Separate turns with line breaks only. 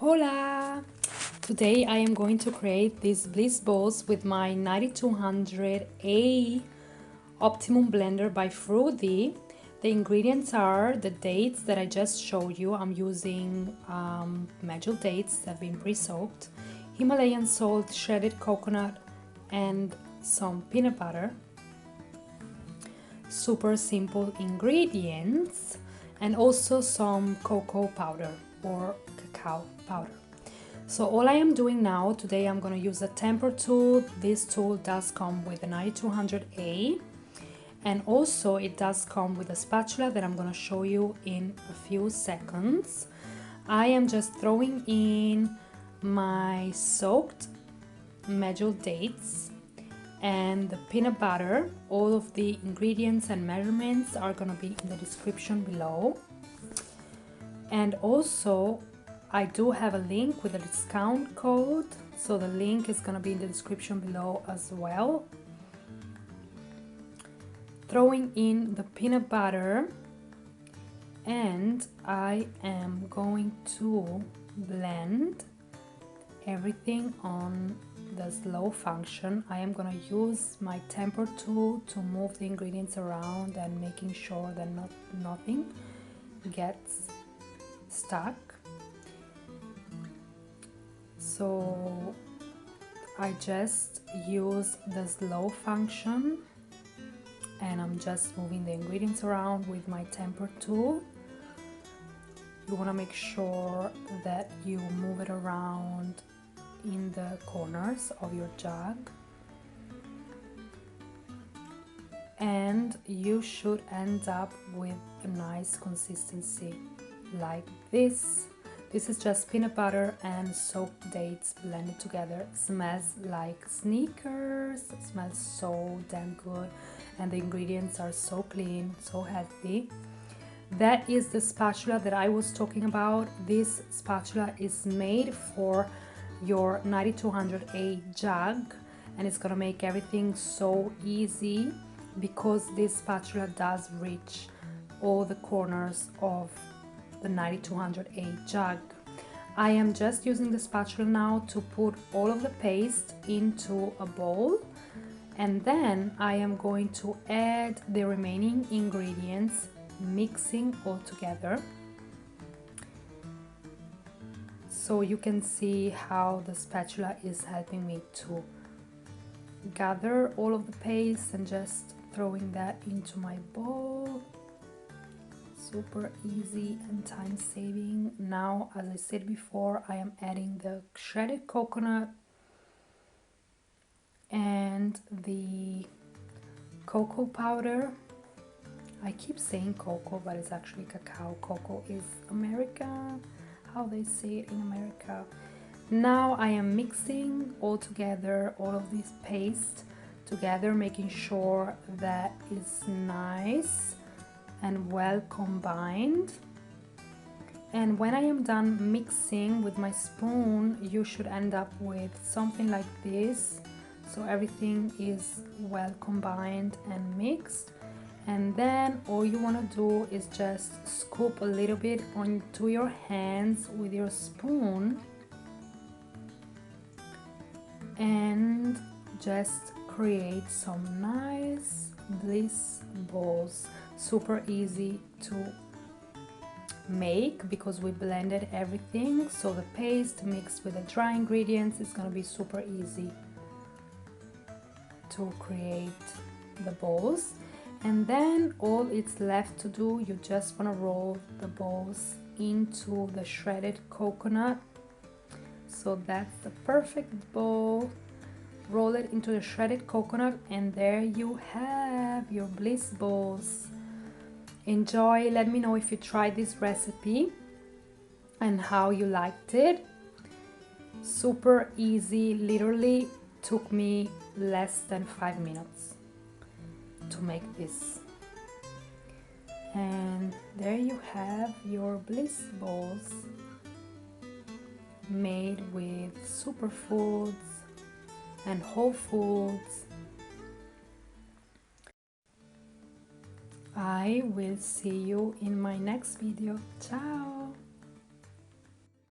Hola! Today I am going to create these bliss balls with my 9200A Optimum blender by Froothie. The ingredients are the dates that I just showed you. I'm using 𝗔𝘂𝗀𝗀𝗀𝗀 dates that have been pre-soaked, Himalayan salt, shredded coconut, and some peanut butter. Super simple ingredients, and also some cocoa powder or cacao powder. So all I am doing now, today I'm going to use a temper tool. This tool does come with a 9200A, and also it does come with a spatula that I'm going to show you in a few seconds. I am just throwing in my soaked 𝗔𝘂𝗀𝗀𝗀𝗀 dates and the peanut butter. All of the ingredients and measurements are going to be in the description below. And also I do have a link with a discount code, so the link is going to be in the description below as well. Throwing in the peanut butter, and I am going to blend everything on the slow function. I am going to use my temper tool to move the ingredients around and making sure that nothing gets stuck. So I just use the slow function and I'm just moving the ingredients around with my temper tool. You want to make sure that you move it around in the corners of your jug, and you should end up with a nice consistency like this. This is just peanut butter and soaked dates blended together. It smells like Snickers. It smells so damn good, and the ingredients are so clean, so healthy. That is the spatula that I was talking about. This spatula is made for your 9200A jug, and it's gonna make everything so easy because this spatula does reach all the corners of the 9200A jug. I am just using the spatula now to put all of the paste into a bowl, and then I am going to add the remaining ingredients, mixing all together. So you can see how the spatula is helping me to gather all of the paste and just throwing that into my bowl. Super easy and time saving. Now, as I said before, I am adding the shredded coconut and the cocoa powder. I keep saying cocoa, but it's actually cacao. Cocoa is America, how they say it in America. Now I am mixing all together, all of this paste together, making sure that it's nice and well combined. And when I am done mixing with my spoon, you should end up with something like this. So everything is well combined and mixed. And then all you want to do is just scoop a little bit onto your hands with your spoon and just create some nice bliss balls. Super easy to make because we blended everything, so the paste mixed with the dry ingredients is going to be super easy to create the balls. And then all it's left to do, you just want to roll the balls into the shredded coconut. So that's the perfect ball. Roll it into the shredded coconut, and there you have your bliss balls. Enjoy. Let me know if you tried this recipe and how you liked it. Super easy, literally took me less than 5 minutes to make this. And there you have your bliss balls made with superfoods and whole foods. I will see you in my next video. Ciao!